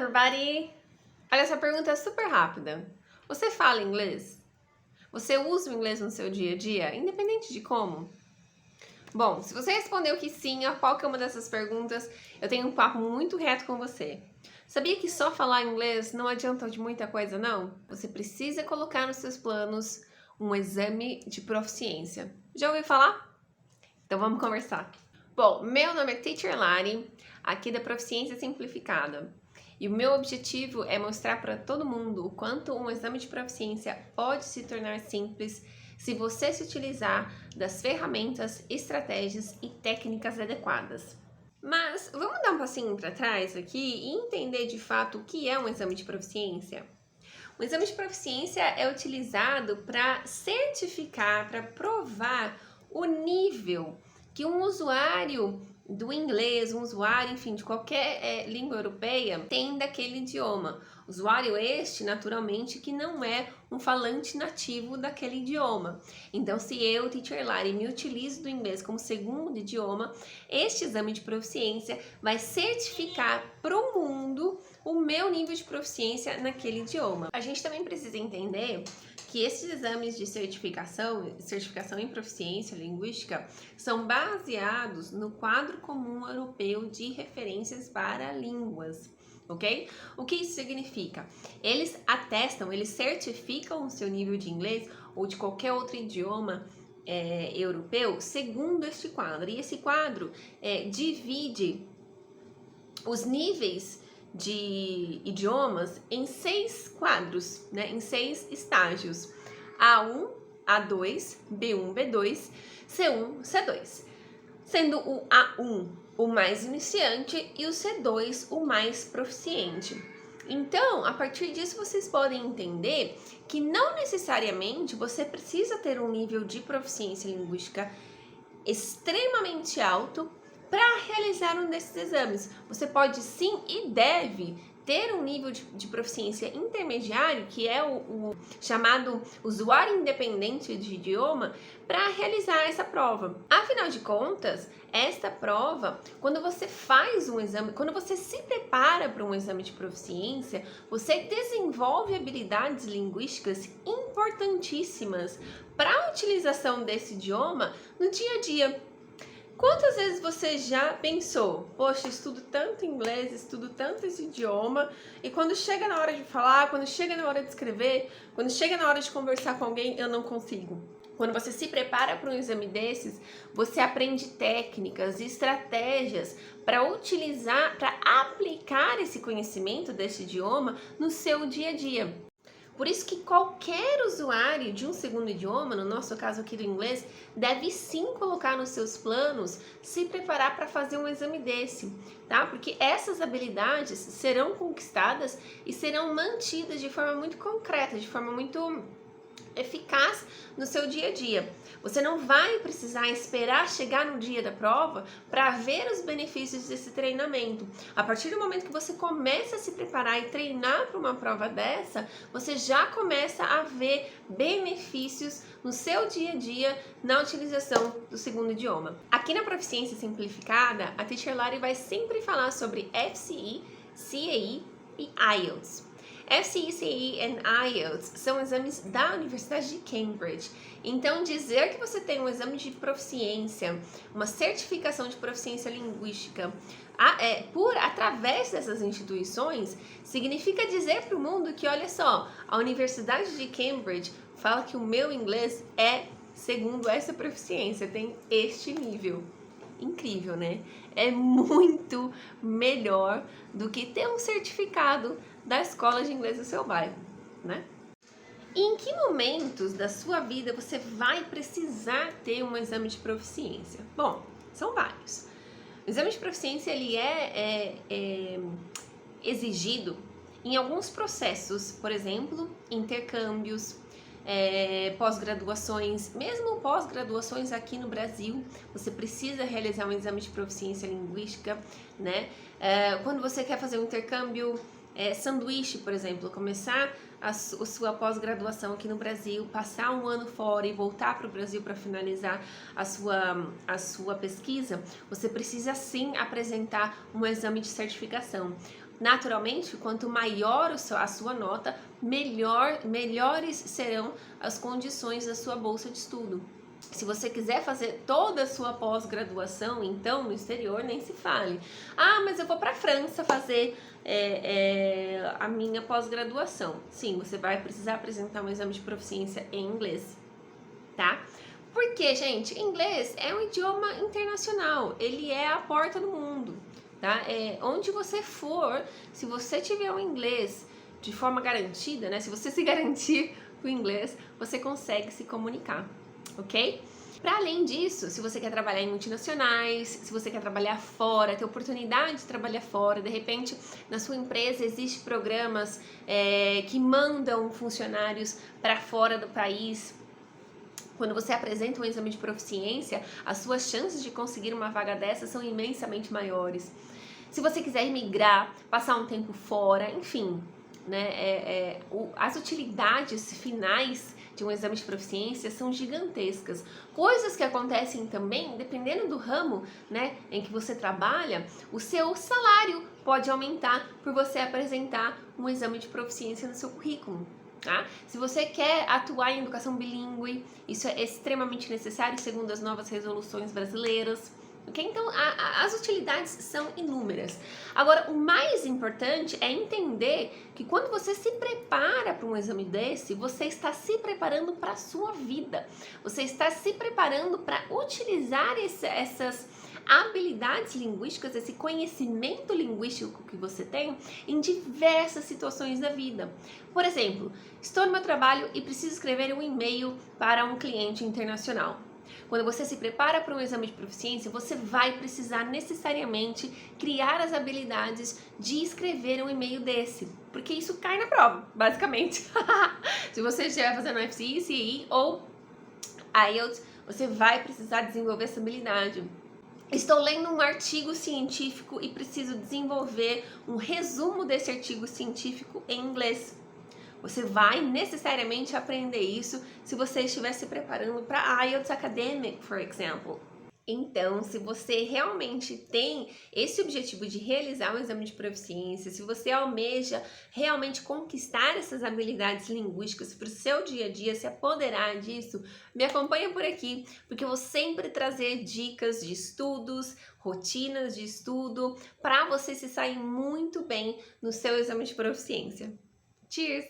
everybody! Olha, essa pergunta é super rápida. Você fala inglês? Você usa o inglês no seu dia a dia, independente de como? Bom, se você respondeu que sim a qualquer uma dessas perguntas, eu tenho um papo muito reto com você. Sabia que só falar inglês não adianta de muita coisa, não? Você precisa colocar nos seus planos um exame de proficiência. Já ouviu falar? Então vamos conversar. Bom, meu nome é Teacher Lari, aqui da Proficiência Simplificada. E o meu objetivo é mostrar para todo mundo o quanto um exame de proficiência pode se tornar simples se você se utilizar das ferramentas, estratégias e técnicas adequadas. Mas vamos dar um passinho para trás aqui e entender de fato o que é um exame de proficiência? O exame de proficiência é utilizado para certificar, para provar o nível que um usuário do inglês, um usuário, enfim, de qualquer língua europeia tem daquele idioma. Usuário este, naturalmente, que não é um falante nativo daquele idioma. Então, se eu, Teacher Lari, me utilizo do inglês como segundo idioma, este exame de proficiência vai certificar para o mundo o meu nível de proficiência naquele idioma. A gente também precisa entender que esses exames de certificação em proficiência linguística, são baseados no Quadro Comum Europeu de Referências para Línguas, ok? O que isso significa? Eles atestam, eles certificam o seu nível de inglês ou de qualquer outro idioma europeu segundo este quadro. E esse quadro divide os níveis de idiomas em 6 quadros, né? Em 6 estágios: A1, A2, B1, B2, C1, C2, sendo o A1 o mais iniciante e o C2 o mais proficiente. Então, a partir disso, vocês podem entender que não necessariamente você precisa ter um nível de proficiência linguística extremamente alto para realizar um desses exames. Você pode sim e deve ter um nível de proficiência intermediário, que é o chamado usuário independente de idioma, para realizar essa prova. Afinal de contas, esta prova, quando você faz um exame, quando você se prepara para um exame de proficiência, você desenvolve habilidades linguísticas importantíssimas para a utilização desse idioma no dia a dia. Quantas vezes você já pensou, poxa, estudo tanto inglês, estudo tanto esse idioma, e quando chega na hora de falar, quando chega na hora de escrever, quando chega na hora de conversar com alguém, eu não consigo? Quando você se prepara para um exame desses, você aprende técnicas e estratégias para utilizar, para aplicar esse conhecimento desse idioma no seu dia a dia. Por isso que qualquer usuário de um segundo idioma, no nosso caso aqui do inglês, deve sim colocar nos seus planos se preparar para fazer um exame desse, tá? Porque essas habilidades serão conquistadas e serão mantidas de forma muito concreta, de forma muito eficaz no seu dia a dia. Você não vai precisar esperar chegar no dia da prova para ver os benefícios desse treinamento. A partir do momento que você começa a se preparar e treinar para uma prova dessa, você já começa a ver benefícios no seu dia a dia na utilização do segundo idioma. Aqui na Proficiência Simplificada, a Teacher Lari vai sempre falar sobre FCE, CAE e IELTS. FCE, CAE e IELTS são exames da Universidade de Cambridge. Então, dizer que você tem um exame de proficiência, uma certificação de proficiência linguística através dessas instituições, significa dizer para o mundo que, olha só, a Universidade de Cambridge fala que o meu inglês segundo essa proficiência, tem este nível. Incrível, né? É muito melhor do que ter um certificado da escola de inglês do seu bairro, né? E em que momentos da sua vida você vai precisar ter um exame de proficiência? Bom, são vários. O exame de proficiência ele é exigido em alguns processos, por exemplo, intercâmbios, pós-graduações, mesmo pós-graduações aqui no Brasil, você precisa realizar um exame de proficiência linguística, né? Quando você quer fazer um intercâmbio sanduíche, por exemplo, começar a sua pós-graduação aqui no Brasil, passar um ano fora e voltar para o Brasil para finalizar a sua pesquisa, você precisa sim apresentar um exame de certificação. naturalmente, quanto maior a sua nota, melhores serão as condições da sua bolsa de estudo. Se você quiser fazer toda a sua pós-graduação, então, no exterior, nem se fale. Ah, mas eu vou para a França fazer a minha pós-graduação. Sim, você vai precisar apresentar um exame de proficiência em inglês, tá? Porque, gente, inglês é um idioma internacional, ele é a porta do mundo, tá? Onde você for, se você tiver o inglês de forma garantida, né? Se você se garantir com o inglês, você consegue se comunicar, ok? Para além disso, se você quer trabalhar em multinacionais, se você quer trabalhar fora, ter oportunidade de trabalhar fora, de repente na sua empresa existem programas que mandam funcionários para fora do país. Quando você apresenta um exame de proficiência, as suas chances de conseguir uma vaga dessa são imensamente maiores. Se você quiser migrar, passar um tempo fora, enfim, né, as utilidades finais de um exame de proficiência são gigantescas. Coisas que acontecem também, dependendo do ramo, né, em que você trabalha, o seu salário pode aumentar por você apresentar um exame de proficiência no seu currículo. Tá? Se você quer atuar em educação bilíngue, isso é extremamente necessário segundo as novas resoluções brasileiras. Okay? Então, as utilidades são inúmeras. Agora, o mais importante é entender que quando você se prepara para um exame desse, você está se preparando para a sua vida. Você está se preparando para utilizar essas habilidades linguísticas, esse conhecimento linguístico que você tem em diversas situações da vida. Por exemplo, estou no meu trabalho e preciso escrever um e-mail para um cliente internacional. Quando você se prepara para um exame de proficiência, você vai precisar necessariamente criar as habilidades de escrever um e-mail desse, porque isso cai na prova, basicamente. Se você estiver fazendo FCE, CE ou IELTS, você vai precisar desenvolver essa habilidade. Estou lendo um artigo científico e preciso desenvolver um resumo desse artigo científico em inglês. Você vai necessariamente aprender isso se você estiver se preparando para IELTS Academic, por exemplo. Então, se você realmente tem esse objetivo de realizar um exame de proficiência, se você almeja realmente conquistar essas habilidades linguísticas para o seu dia a dia, se apoderar disso, me acompanha por aqui, porque eu vou sempre trazer dicas de estudos, rotinas de estudo, para você se sair muito bem no seu exame de proficiência. Cheers!